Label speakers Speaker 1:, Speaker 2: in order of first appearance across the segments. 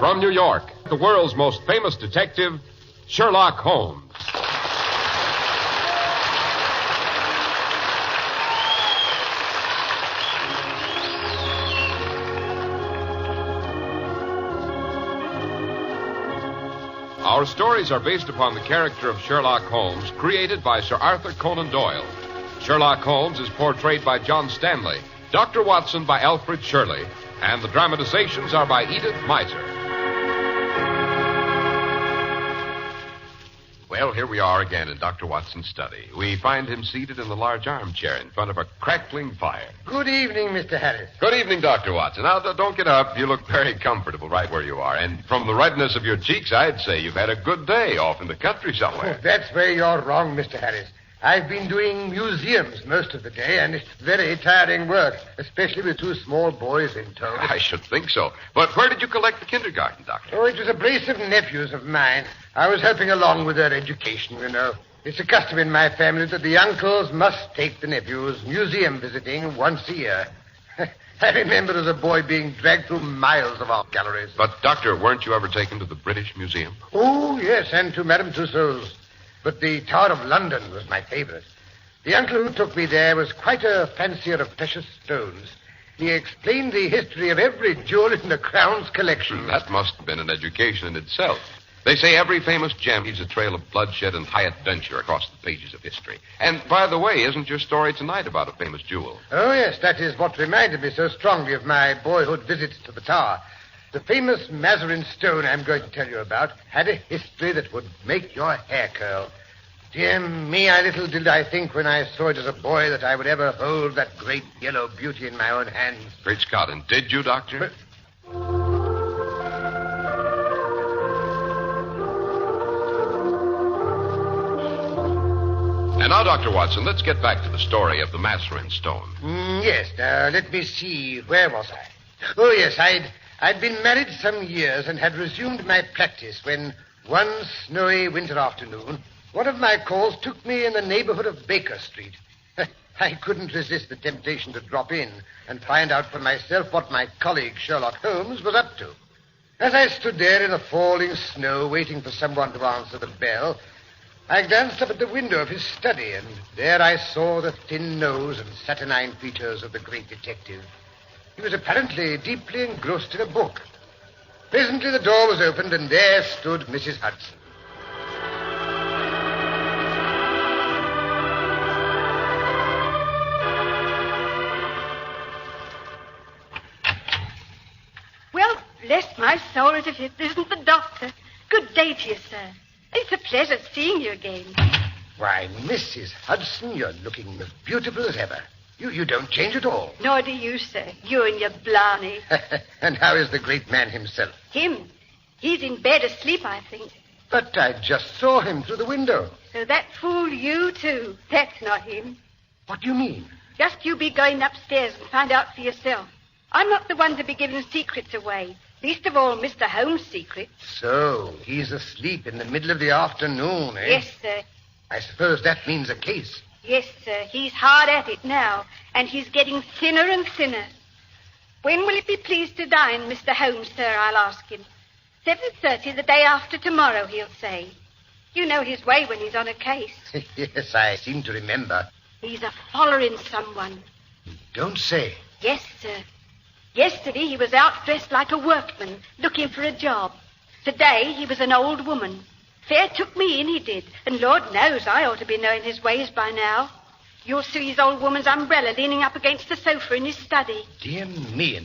Speaker 1: From New York, the world's most famous detective, Sherlock Holmes. Our stories are based upon the character of Sherlock Holmes, created by Sir Arthur Conan Doyle. Sherlock Holmes is portrayed by John Stanley, Dr. Watson by Alfred Shirley, and the dramatizations are by Edith Miser. Well, here we are again in Dr. Watson's study. We find him seated in the large armchair in front of a crackling fire.
Speaker 2: Good evening, Mr. Harris.
Speaker 1: Good evening, Dr. Watson. Now, don't get up. You look very comfortable right where you are. And from the redness of your cheeks, I'd say you've had a good day off in the country somewhere.
Speaker 2: Oh, that's where you're wrong, Mr. Harris. I've been doing museums most of the day, and it's very tiring work, especially with two small boys in tow.
Speaker 1: I should think so. But where did you collect the kindergarten, Doctor?
Speaker 2: Oh, it was a brace of nephews of mine. I was helping along with their education, you know. It's a custom in my family that the uncles must take the nephews museum visiting once a year. I remember as a boy being dragged through miles of art galleries.
Speaker 1: But, Doctor, weren't you ever taken to the British Museum?
Speaker 2: Oh, yes, and to Madame Tussauds. But the Tower of London was my favorite. The uncle who took me there was quite a fancier of precious stones. He explained the history of every jewel in the Crown's collection.
Speaker 1: That must have been an education in itself. They say every famous gem leaves a trail of bloodshed and high adventure across the pages of history. And, by the way, isn't your story tonight about a famous jewel?
Speaker 2: Oh, yes, that is what reminded me so strongly of my boyhood visits to the Tower. The famous Mazarin stone I'm going to tell you about had a history that would make your hair curl. Dear me, how little did I think when I saw it as a boy that I would ever hold that great yellow beauty in my own hands.
Speaker 1: Great Scott, and did you, Doctor?
Speaker 2: But...
Speaker 1: And now, Dr. Watson, let's get back to the story of the Mazarin stone.
Speaker 2: Yes, now, let me see. Where was I? Oh, yes, I'd been married some years and had resumed my practice when one snowy winter afternoon, one of my calls took me in the neighborhood of Baker Street. I couldn't resist the temptation to drop in and find out for myself what my colleague Sherlock Holmes was up to. As I stood there in the falling snow waiting for someone to answer the bell, I glanced up at the window of his study, and there I saw the thin nose and saturnine features of the great detective. He was apparently deeply engrossed in a book. Presently the door was opened, and there stood Mrs. Hudson.
Speaker 3: Well, bless my soul, as if it isn't the doctor. Good day to you, sir. It's a pleasure seeing you again.
Speaker 2: Why, Mrs. Hudson, you're looking as beautiful as ever. You don't change at all.
Speaker 3: Nor do you, sir. You and your blarney.
Speaker 2: And how is the great man himself?
Speaker 3: Him? He's in bed asleep, I think.
Speaker 2: But I just saw him through the window.
Speaker 3: So that fooled you, too. That's not him.
Speaker 2: What do you mean?
Speaker 3: Just you be going upstairs and find out for yourself. I'm not the one to be giving secrets away. Least of all, Mr. Holmes' secrets.
Speaker 2: So, he's asleep in the middle of the afternoon, eh?
Speaker 3: Yes, sir.
Speaker 2: I suppose that means a case.
Speaker 3: Yes, sir. He's hard at it now, and he's getting thinner and thinner. When will it be pleased to dine, Mr. Holmes, sir? I'll ask him. 7:30 the day after tomorrow, he'll say. You know his way when he's on a case.
Speaker 2: Yes, I seem to remember.
Speaker 3: He's a following someone.
Speaker 2: You don't say.
Speaker 3: Yes, sir. Yesterday he was out dressed like a workman, looking for a job. Today he was an old woman. Fair took me in, he did. And Lord knows I ought to be knowing his ways by now. You'll see his old woman's umbrella leaning up against the sofa in his study.
Speaker 2: Dear me,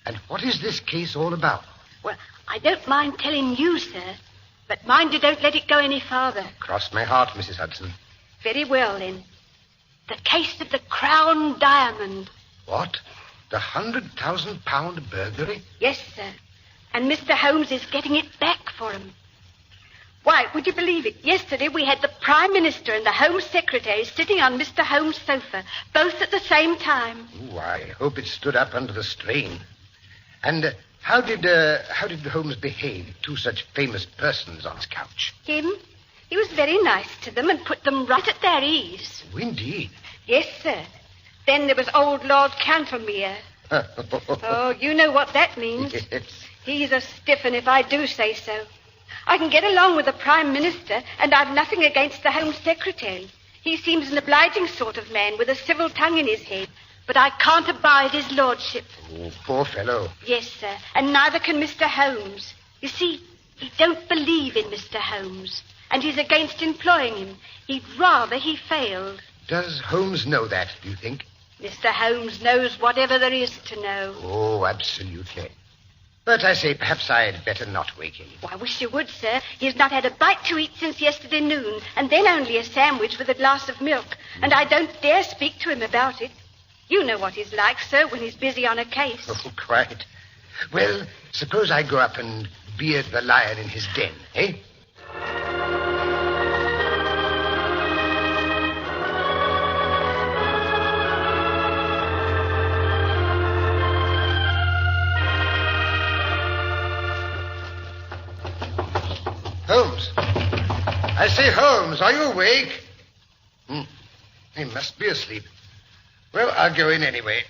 Speaker 2: and what is this case all about?
Speaker 3: Well, I don't mind telling you, sir. But mind you don't let it go any farther.
Speaker 2: Cross my heart, Mrs. Hudson.
Speaker 3: Very well, then. The case of the Crown Diamond.
Speaker 2: What? The £100,000 burglary?
Speaker 3: Yes, sir. And Mr. Holmes is getting it back for him. Why, would you believe it? Yesterday we had the Prime Minister and the Home Secretary sitting on Mr. Holmes' sofa, both at the same time.
Speaker 2: Oh, I hope it stood up under the strain. And how did Holmes behave to such famous persons on his couch?
Speaker 3: Him? He was very nice to them and put them right at their ease.
Speaker 2: Oh, indeed.
Speaker 3: Yes, sir. Then there was old Lord Cantlemere. Oh, you know what that means.
Speaker 2: Yes.
Speaker 3: He's a stiff 'un if I do say so. I can get along with the Prime Minister, and I've nothing against the Home Secretary. He seems an obliging sort of man with a civil tongue in his head. But I can't abide his lordship.
Speaker 2: Oh, poor fellow.
Speaker 3: Yes, sir, and neither can Mr. Holmes. You see, he don't believe in Mr. Holmes, and he's against employing him. He'd rather he failed.
Speaker 2: Does Holmes know that, do you think?
Speaker 3: Mr. Holmes knows whatever there is to know.
Speaker 2: Oh, absolutely. But I say, perhaps I'd better not wake him.
Speaker 3: Oh, I wish you would, sir. He's not had a bite to eat since yesterday noon, and then only a sandwich with a glass of milk, and I don't dare speak to him about it. You know what he's like, sir, when he's busy on a case.
Speaker 2: Oh, quite. Well, suppose I go up and beard the lion in his den, eh? Holmes. I say, Holmes, are you awake? He must be asleep. Well, I'll go in anyway.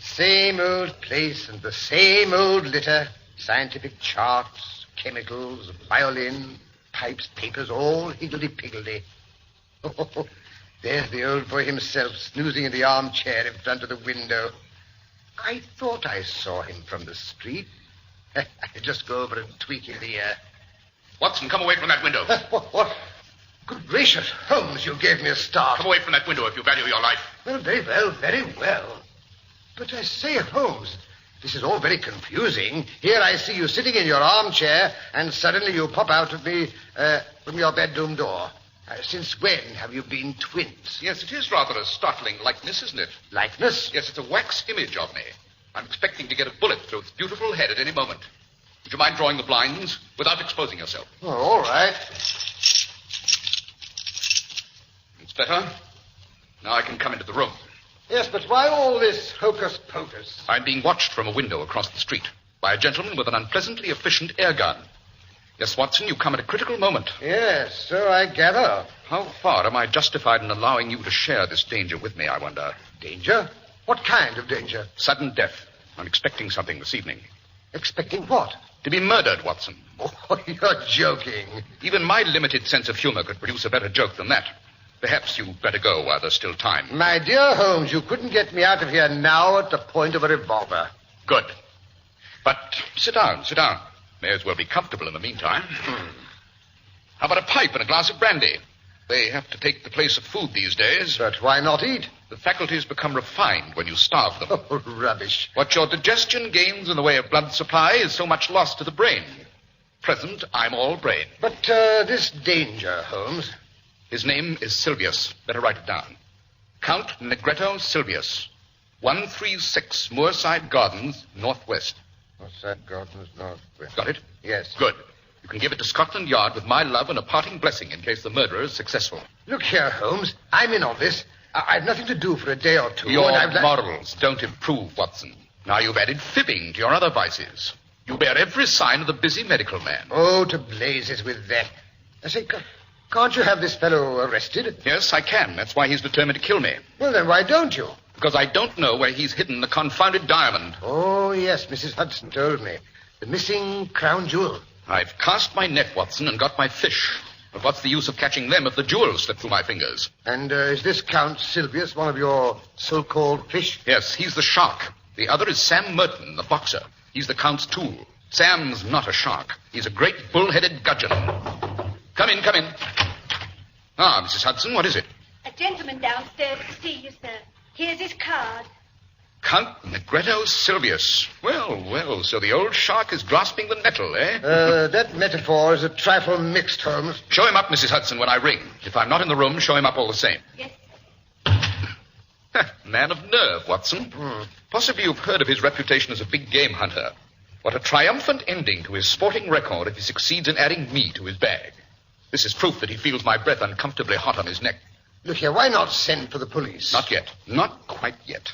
Speaker 2: Same old place and the same old litter. Scientific charts, chemicals, violin, pipes, papers, all higgledy-piggledy. Oh, there's the old boy himself snoozing in the armchair in front of the window. I thought I saw him from the street. I'll just go over and tweak in the ear.
Speaker 4: Watson, come away from that window.
Speaker 2: What? Good gracious, Holmes, you gave me a start.
Speaker 4: Come away from that window if you value your life.
Speaker 2: Well, very well, very well. But I say, Holmes, this is all very confusing. Here I see you sitting in your armchair, and suddenly you pop out of me from your bedroom door. Since when have you been twins?
Speaker 4: Yes, it is rather a startling likeness, isn't it?
Speaker 2: Likeness?
Speaker 4: Yes, it's a wax image of me. I'm expecting to get a bullet through its beautiful head at any moment. Would you mind drawing the blinds without exposing yourself?
Speaker 2: Oh, all right.
Speaker 4: It's better. Now I can come into the room.
Speaker 2: Yes, but why all this hocus-pocus?
Speaker 4: I'm being watched from a window across the street by a gentleman with an unpleasantly efficient air gun. Yes, Watson, you come at a critical moment.
Speaker 2: Yes, so I gather.
Speaker 4: How far am I justified in allowing you to share this danger with me, I wonder?
Speaker 2: Danger? What kind of danger?
Speaker 4: Sudden death. I'm expecting something this evening.
Speaker 2: Expecting what?
Speaker 4: To be murdered, Watson.
Speaker 2: Oh, you're joking.
Speaker 4: Even my limited sense of humor could produce a better joke than that. Perhaps you'd better go while there's still time.
Speaker 2: My dear Holmes, you couldn't get me out of here now at the point of a revolver.
Speaker 4: Good. But sit down. May as well be comfortable in the meantime. How about a pipe and a glass of brandy? They have to take the place of food these days.
Speaker 2: But why not eat?
Speaker 4: The faculties become refined when you starve them.
Speaker 2: Oh, rubbish.
Speaker 4: What your digestion gains in the way of blood supply is so much loss to the brain. Present, I'm all brain.
Speaker 2: But this danger, Holmes...
Speaker 4: His name is Silvius. Better write it down. Count Negretto Silvius. 136 Moorside Gardens, Northwest.
Speaker 2: Moorside Gardens, Northwest.
Speaker 4: Got it?
Speaker 2: Yes.
Speaker 4: Good. You can give it to Scotland Yard with my love and a parting blessing in case the murderer is successful.
Speaker 2: Look here, Holmes. I'm in on this. I've nothing to do for a day or two.
Speaker 4: Your morals don't improve, Watson. Now you've added fibbing to your other vices. You bear every sign of the busy medical man.
Speaker 2: Oh, to blazes with that. I say, can't you have this fellow arrested?
Speaker 4: Yes, I can. That's why he's determined to kill me.
Speaker 2: Well, then why don't you?
Speaker 4: Because I don't know where he's hidden the confounded diamond.
Speaker 2: Oh, yes, Mrs. Hudson told me. The missing crown jewel.
Speaker 4: I've cast my net, Watson, and got my fish. But what's the use of catching them if the jewels slip through my fingers?
Speaker 2: And is this Count Silvius one of your so-called fish?
Speaker 4: Yes, he's the shark. The other is Sam Merton, the boxer. He's the Count's tool. Sam's not a shark. He's a great bull-headed gudgeon. Come in. Ah, Mrs. Hudson, what is it?
Speaker 3: A gentleman downstairs to see you, sir. Here's his card.
Speaker 4: Count Negretto Silvius. Well, so the old shark is grasping the nettle, eh?
Speaker 2: That metaphor is a trifle mixed, Holmes.
Speaker 4: Show him up, Mrs. Hudson, when I ring. If I'm not in the room, show him up all the same.
Speaker 3: Yes.
Speaker 4: Man of nerve, Watson. Possibly you've heard of his reputation as a big game hunter. What a triumphant ending to his sporting record if he succeeds in adding me to his bag. This is proof that he feels my breath uncomfortably hot on his neck.
Speaker 2: Look here, why not send for the police?
Speaker 4: Not yet. Not quite yet.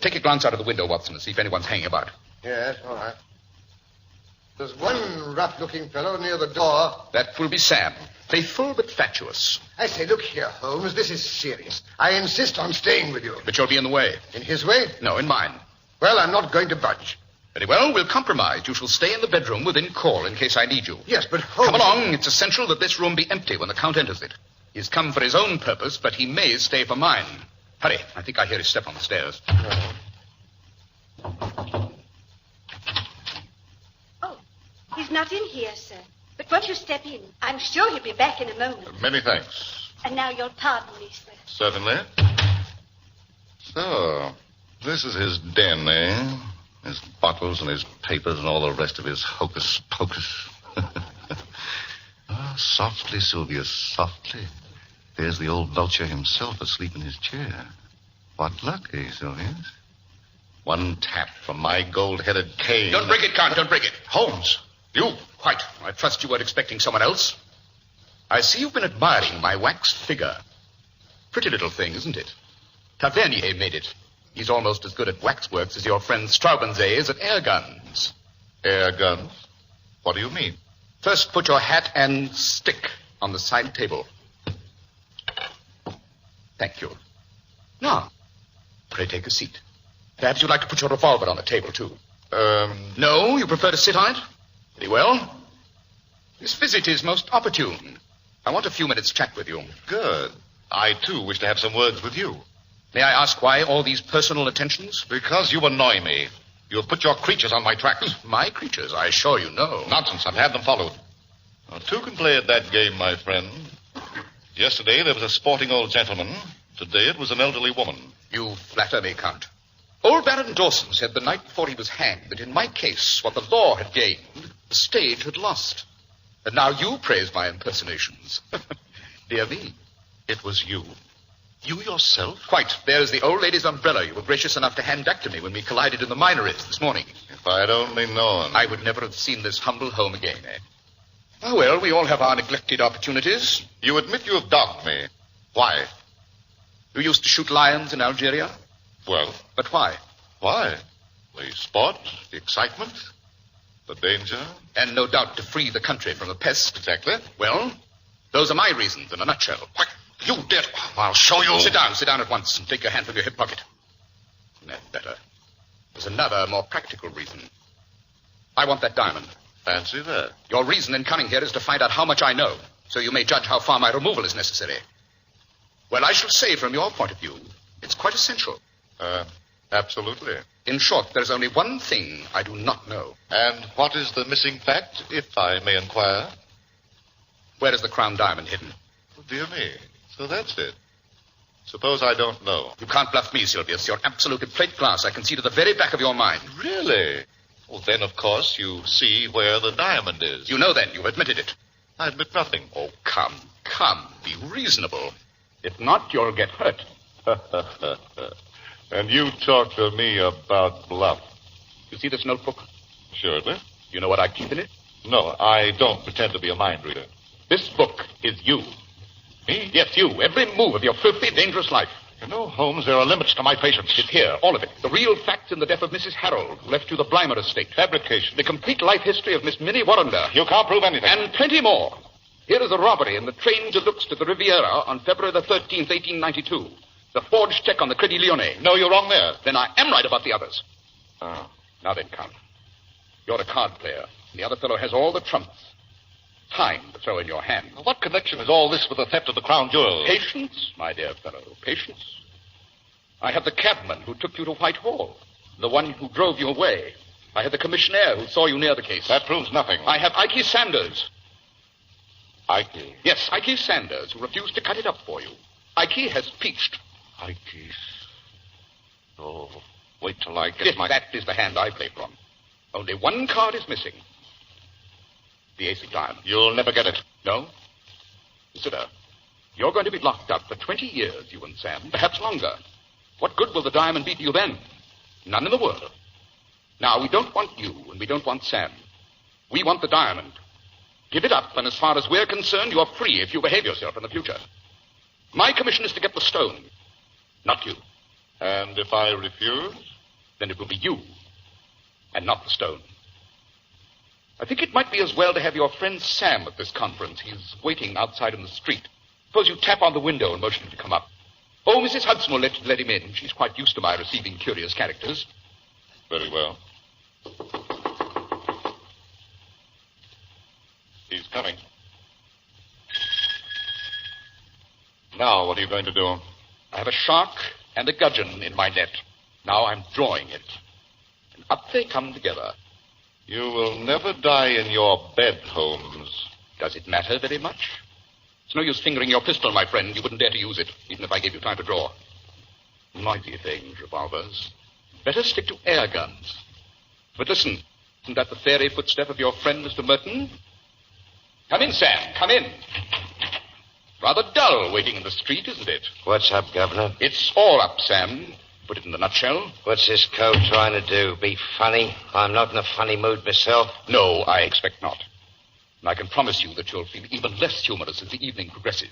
Speaker 4: Take a glance out of the window, Watson, and see if anyone's hanging about.
Speaker 2: Yes, all right. There's one rough-looking fellow near the door.
Speaker 4: That will be Sam. Faithful but fatuous.
Speaker 2: I say, look here, Holmes, this is serious. I insist on staying with you.
Speaker 4: But you'll be in the way.
Speaker 2: In his way?
Speaker 4: No, in mine.
Speaker 2: Well, I'm not going to budge.
Speaker 4: Very well, we'll compromise. You shall stay in the bedroom within call in case I need you.
Speaker 2: Yes, but Holmes...
Speaker 4: Come along. It's essential that this room be empty when the Count enters it. He's come for his own purpose, but he may stay for mine. Hurry. I think I hear his step on the stairs.
Speaker 3: Oh, he's not in here, sir. But won't you step in? I'm sure he'll be back in a moment.
Speaker 5: Many thanks.
Speaker 3: And now you'll pardon me, sir.
Speaker 5: Certainly. So, this is his den, eh? His bottles and his papers and all the rest of his hocus pocus. Oh, softly, Sylvia, softly. There's the old vulture himself asleep in his chair. What luck, eh, Sylvia? One tap from my gold-headed cane.
Speaker 4: Don't break it, Count. Don't break it. Holmes, you. Quite. I trust you weren't expecting someone else. I see you've been admiring my waxed figure. Pretty little thing, isn't it? Tavernier made it. He's almost as good at waxworks as your friend Straubenzee is at air guns.
Speaker 5: Air guns? What do you mean?
Speaker 4: First, put your hat and stick on the side table. Thank you. Now, pray take a seat. Perhaps you'd like to put your revolver on the table, too. No, you prefer to sit on it? Very well. This visit is most opportune. I want a few minutes' chat with you.
Speaker 5: Good. I, too, wish to have some words with you.
Speaker 4: May I ask why all these personal attentions?
Speaker 5: Because you annoy me. You have put your creatures on my tracks.
Speaker 4: My creatures? I assure you no.
Speaker 5: Nonsense. I've had them followed. Now, two can play at that game, my friend. Yesterday, there was a sporting old gentleman. Today, it was an elderly woman.
Speaker 4: You flatter me, Count. Old Baron Dawson said the night before he was hanged that in my case, what the law had gained, the stage had lost. And now you praise my impersonations. Dear me.
Speaker 5: It was you. You yourself?
Speaker 4: Quite. There's the old lady's umbrella you were gracious enough to hand back to me when we collided in the Minories this morning.
Speaker 5: If I'd only known.
Speaker 4: I would never have seen this humble home again, eh? Oh, well, we all have our neglected opportunities.
Speaker 5: You admit you have dogged me. Why?
Speaker 4: You used to shoot lions in Algeria?
Speaker 5: Well.
Speaker 4: But why?
Speaker 5: Why? The sport, the excitement, the danger.
Speaker 4: And no doubt to free the country from the pest.
Speaker 5: Exactly.
Speaker 4: Well, those are my reasons in a nutshell.
Speaker 5: What? You did. I'll show you.
Speaker 4: Sit down at once and take your hand from your hip pocket. That's better. There's another, more practical reason. I want that diamond.
Speaker 5: Fancy that.
Speaker 4: Your reason in coming here is to find out how much I know, so you may judge how far my removal is necessary. Well, I shall say from your point of view, it's quite essential.
Speaker 5: Absolutely.
Speaker 4: In short, there's only one thing I do not know.
Speaker 5: And what is the missing fact, if I may inquire?
Speaker 4: Where is the crown diamond hidden?
Speaker 5: Oh, dear me. So that's it. Suppose I don't know.
Speaker 4: You can't bluff me, Sylvius. You're absolute in plate glass. I can see to the very back of your mind.
Speaker 5: Really? Well, then, of course, you see where the diamond is.
Speaker 4: You know then. You've admitted it.
Speaker 5: I admit nothing.
Speaker 4: Oh, come. Be reasonable. If not, you'll get hurt.
Speaker 5: And you talk to me about bluff.
Speaker 4: You see this notebook?
Speaker 5: Surely.
Speaker 4: You know what I keep in it?
Speaker 5: No, I don't pretend to be a mind reader.
Speaker 4: This book is you.
Speaker 5: Me?
Speaker 4: Yes, you. Every move of your filthy, dangerous life.
Speaker 5: You know, Holmes, there are limits to my patience.
Speaker 4: It's here, all of it. The real facts in the death of Mrs. Harold, who left you the Blymer estate.
Speaker 5: Fabrication.
Speaker 4: The complete life history of Miss Minnie Warrender.
Speaker 5: You can't prove anything.
Speaker 4: And plenty more. Here is a robbery in the train de luxe to the Riviera on February the 13th, 1892. The forged check on the Credit Lyonnais.
Speaker 5: No, you're wrong there.
Speaker 4: Then I am right about the others.
Speaker 5: Oh.
Speaker 4: Now then, Count. You're a card player. The other fellow has all the trumps. Time to throw in your hand.
Speaker 5: What connection is all this with the theft of the crown jewels?
Speaker 4: Patience, my dear fellow, patience. I have the cabman who took you to Whitehall, the one who drove you away. I have the commissionaire who saw you near the case.
Speaker 5: That proves nothing.
Speaker 4: I have Ike Sanders.
Speaker 5: Ike?
Speaker 4: Yes, Ike Sanders, who refused to cut it up for you. Ike has peached.
Speaker 5: Ike. Oh, wait till I get
Speaker 4: Yes,
Speaker 5: my...
Speaker 4: that is the hand I play from. Only one card is missing. The ace of diamonds.
Speaker 5: You'll never get it.
Speaker 4: No? Consider. You're going to be locked up for 20 years, you and Sam. Perhaps longer. What good will the diamond be to you then? None in the world. Now, we don't want you, and we don't want Sam. We want the diamond. Give it up, and as far as we're concerned, you're free if you behave yourself in the future. My commission is to get the stone, not you.
Speaker 5: And if I refuse?
Speaker 4: Then it will be you, and not the stone. I think it might be as well to have your friend Sam at this conference. He's waiting outside in the street. Suppose you tap on the window and motion him to come up. Oh, Mrs. Hudson will let him in. She's quite used to my receiving curious characters.
Speaker 5: Very well. He's coming. Now, what are you going to do?
Speaker 4: I have a shark and a gudgeon in my net. Now I'm drawing it. And up they come together.
Speaker 5: You will never die in your bed, Holmes.
Speaker 4: Does it matter very much? It's no use fingering your pistol, my friend. You wouldn't dare to use it, even if I gave you time to draw. Noisy things, revolvers. Better stick to air guns. But listen, isn't that the fairy footstep of your friend, Mr. Merton? Come in, Sam, come in. Rather dull waiting in the street, isn't it?
Speaker 6: What's up, Governor?
Speaker 4: It's all up, Sam. Put it in a nutshell.
Speaker 6: What's this cove trying to do? Be funny? I'm not in a funny mood myself.
Speaker 4: No, I expect not. And I can promise you that you'll feel even less humorous as the evening progresses.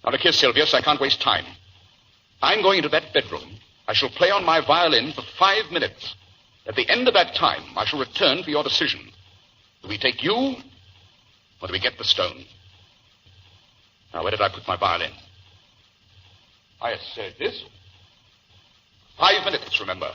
Speaker 4: Now, look here, Sylvius, I can't waste time. I'm going into that bedroom. I shall play on my violin for 5 minutes. At the end of that time, I shall return for your decision. Do we take you, or do we get the stone? Now, where did I put my violin? I said this. 5 minutes, remember.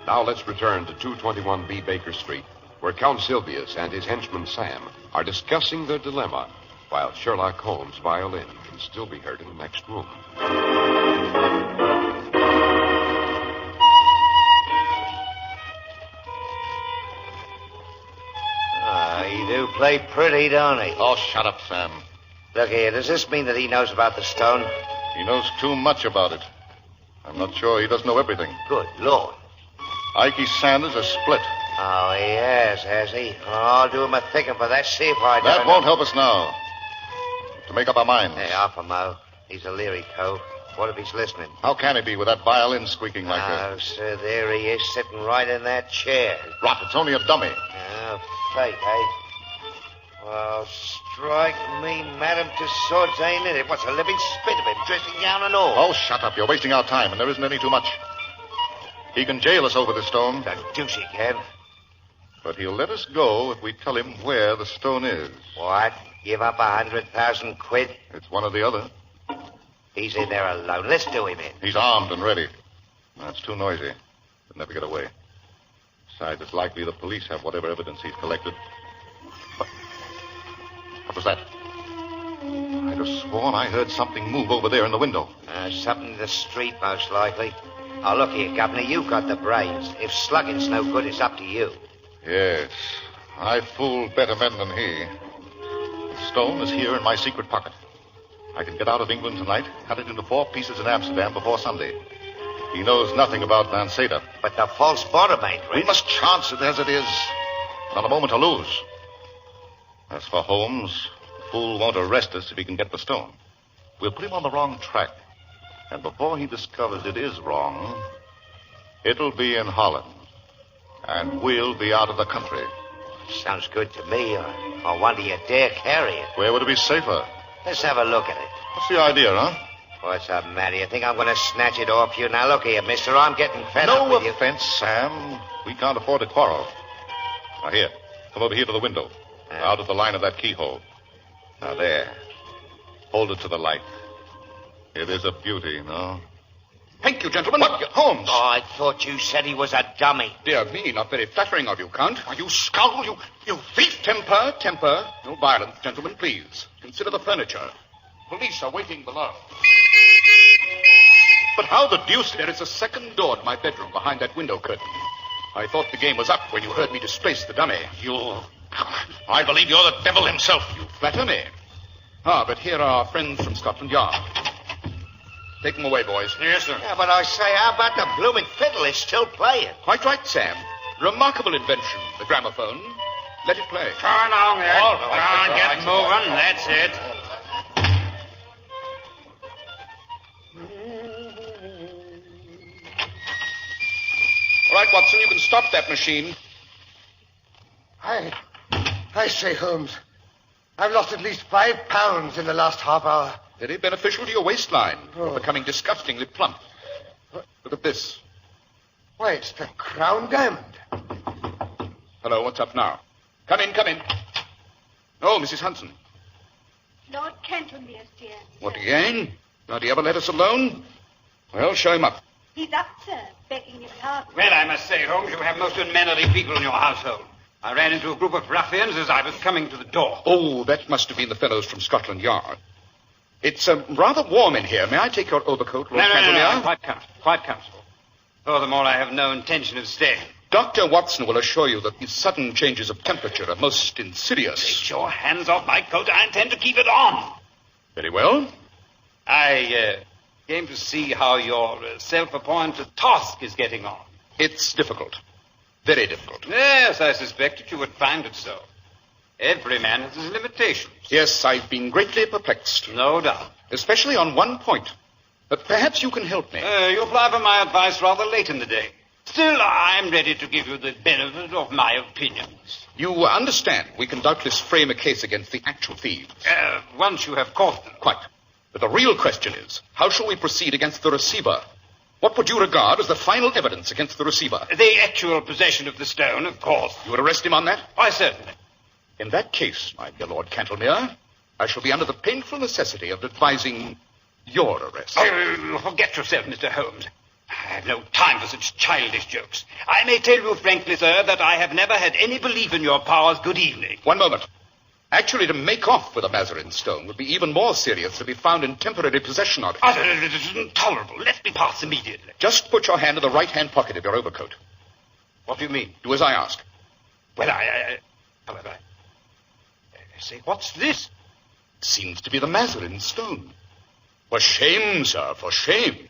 Speaker 1: Now let's return to 221B Baker Street, where Count Sylvius and his henchman Sam are discussing their dilemma, while Sherlock Holmes' violin can still be heard in the next room.
Speaker 6: He do play pretty, don't he?
Speaker 5: Oh, shut up, Sam.
Speaker 6: Look here, does this mean that he knows about the stone?
Speaker 5: He knows too much about it. I'm not sure he doesn't know everything.
Speaker 6: Good Lord.
Speaker 5: Ikey Sanders is split.
Speaker 6: Oh, he has he? Oh, I'll do him a thickin' for that, see if I
Speaker 5: That
Speaker 6: don't
Speaker 5: won't
Speaker 6: know.
Speaker 5: help us now. To make up our minds.
Speaker 6: Hey, off him, Mo. He's a leery cove. What if he's listening?
Speaker 5: How can he be with that violin squeaking like that?
Speaker 6: Oh, sir, there he is, sitting right in that chair.
Speaker 5: Rot, it's only a dummy.
Speaker 6: Oh, fate, eh? Well, strike me, madam, to swords ain't it? It was a living spit of him, dressing gown and all.
Speaker 5: Oh, shut up. You're wasting our time, and there isn't any too much. He can jail us over the stone,
Speaker 6: The deuce he can.
Speaker 5: but he'll let us go if we tell him where the stone is.
Speaker 6: What? Give up 100,000 quid?
Speaker 5: It's one or the other.
Speaker 6: He's in there alone. Let's do him in.
Speaker 5: He's armed and ready. That's too noisy. He'll never get away. Besides, it's likely the police have whatever evidence he's collected. What was that? I'd have sworn I heard something move over there in the window.
Speaker 6: Something in the street, most likely. Oh, look here, Governor. You've got the brains. If slugging's no good, it's up to you.
Speaker 5: Yes, I fooled better men than he. The stone is here in my secret pocket. I can get out of England tonight, cut it into 4 pieces in Amsterdam before Sunday. He knows nothing about Van Seda.
Speaker 6: But the false bottom ain't
Speaker 5: We
Speaker 6: rich.
Speaker 5: must chance it as it is. Not a moment to lose. As for Holmes, the fool won't arrest us if he can get the stone. We'll put him on the wrong track. And before he discovers it is wrong, it'll be in Holland. And we'll be out of the country.
Speaker 6: Sounds good to me. I wonder you dare carry it.
Speaker 5: Where would it be safer?
Speaker 6: Let's have a look at it.
Speaker 5: What's the idea, huh?
Speaker 6: What's up, Matty? You think I'm going to snatch it off you? Now, look here, mister. I'm getting fed up
Speaker 5: No
Speaker 6: with you.
Speaker 5: offense, Sam. We can't afford to quarrel. Now, here. Come over here to the window. Out of the line of that keyhole. Now, there. Hold it to the light. It is a beauty, no?
Speaker 4: Thank you, gentlemen.
Speaker 5: What? Holmes!
Speaker 6: Oh, I thought you said he was a dummy.
Speaker 4: Dear me, not very flattering of you, Count. Why, you scoundrel, you thief. Temper. No violence, gentlemen, please. Consider the furniture. Police are waiting below.
Speaker 5: But how the deuce...
Speaker 4: There is a second door to my bedroom behind that window curtain. I thought the game was up when you heard me displace the dummy.
Speaker 5: I believe you're the devil himself.
Speaker 4: You flatter me. But here are our friends from Scotland Yard. Take them away, boys.
Speaker 5: Yes, sir.
Speaker 6: Yeah, but I say, how about the blooming fiddle is still playing?
Speaker 4: Quite right, Sam. Remarkable invention, the gramophone. Let it play.
Speaker 7: Turn on there.
Speaker 5: All
Speaker 7: Come
Speaker 5: right,
Speaker 7: on, get moving. That's it.
Speaker 4: right, Watson. You can stop that machine.
Speaker 2: I say, Holmes, I've lost at least 5 pounds in the last half hour.
Speaker 4: Very beneficial to your waistline. You're becoming disgustingly plump. Look at this.
Speaker 2: Why, it's the Crown Diamond.
Speaker 4: Hello, what's up now? Come in, come in. Oh, Mrs. Hudson.
Speaker 3: Lord Cantlemere, dear.
Speaker 4: What again? Don't he ever let us alone? Well, show him up.
Speaker 3: He's up, sir, begging your pardon.
Speaker 7: Well, I must say, Holmes, you have most unmannerly people in your household. I ran into a group of ruffians as I was coming to the door.
Speaker 4: Oh, that must have been the fellows from Scotland Yard. It's rather warm in here. May I take your overcoat, Lord Cantlemere?
Speaker 7: No, I'm quite comfortable. Furthermore, I have no intention of staying.
Speaker 4: Dr. Watson will assure you that these sudden changes of temperature are most insidious.
Speaker 7: Take your hands off my coat. I intend to keep it on.
Speaker 4: Very well.
Speaker 7: I came to see how your self-appointed task is getting on.
Speaker 4: It's difficult. Very difficult.
Speaker 7: Yes, I suspected you would find it so. Every man has his limitations.
Speaker 4: Yes, I've been greatly perplexed.
Speaker 7: No doubt.
Speaker 4: Especially on one point. But perhaps you can help me.
Speaker 7: You apply for my advice rather late in the day. Still, I'm ready to give you the benefit of my opinions.
Speaker 4: You understand, we can doubtless frame a case against the actual thieves.
Speaker 7: Once you have caught them.
Speaker 4: Quite. But the real question is, how shall we proceed against the receiver? What would you regard as the final evidence against the receiver?
Speaker 7: The actual possession of the stone, of course.
Speaker 4: You would arrest him on that?
Speaker 7: Why, certainly.
Speaker 4: In that case, my dear Lord Cantlemere, I shall be under the painful necessity of advising your arrest.
Speaker 7: Oh, forget yourself, Mr. Holmes. I have no time for such childish jokes. I may tell you frankly, sir, that I have never had any belief in your powers. Good evening.
Speaker 4: One moment. Actually, to make off with a Mazarin stone would be even more serious to be found in temporary possession of it.
Speaker 7: It is intolerable. Let me pass immediately.
Speaker 4: Just put your hand in the right-hand pocket of your overcoat.
Speaker 7: What do you mean?
Speaker 4: Do as I ask.
Speaker 7: Well, however, I say, what's this?
Speaker 4: It seems to be the Mazarin stone. For shame, sir, for shame.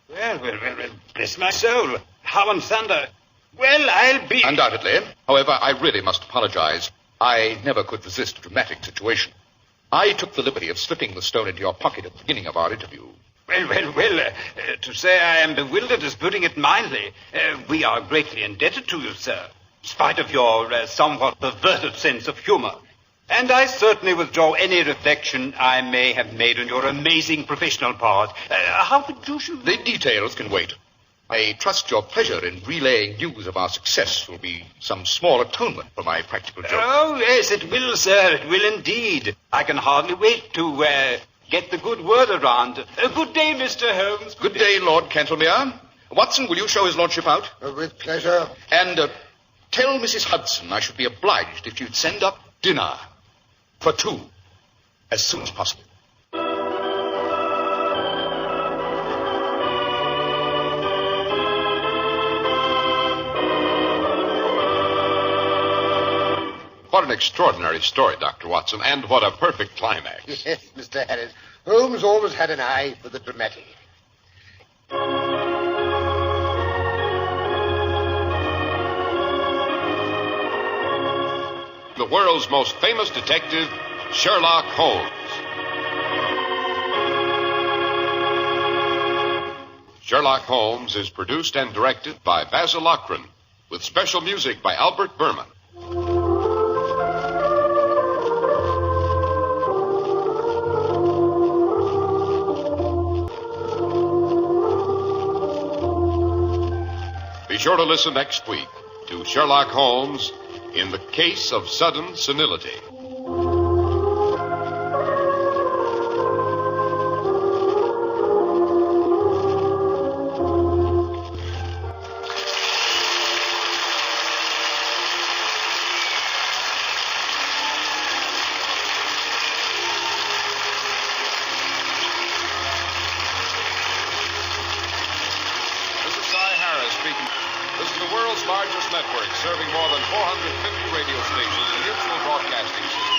Speaker 7: Well, bless my soul. How in thunder. Well, I'll be...
Speaker 4: Undoubtedly. However, I really must apologize. I never could resist a dramatic situation. I took the liberty of slipping the stone into your pocket at the beginning of our interview.
Speaker 7: Well, to say I am bewildered is putting it mildly. We are greatly indebted to you, sir, in spite of your somewhat perverted sense of humor. And I certainly withdraw any reflection I may have made on your amazing professional powers. How could you...
Speaker 4: The details can wait. I trust your pleasure in relaying news of our success will be some small atonement for my practical joke.
Speaker 7: Oh, yes, it will, sir. It will indeed. I can hardly wait to get the good word around. Good day, Mr. Holmes.
Speaker 4: Good day, Lord Cantlemere. Watson, will you show his lordship out?
Speaker 2: With pleasure.
Speaker 4: And tell Mrs. Hudson I should be obliged if you'd send up dinner. For 2. As soon as possible.
Speaker 1: What an extraordinary story, Dr. Watson, and what a perfect climax.
Speaker 2: Yes, Mr. Harris. Holmes always had an eye for the dramatic.
Speaker 1: The world's most famous detective, Sherlock Holmes. Sherlock Holmes is produced and directed by Basil Lochran, with special music by Albert Berman. Be sure to listen next week to Sherlock Holmes in the Case of Sudden Senility. This is the world's largest network, serving more than 450 radio stations and mutual broadcasting systems.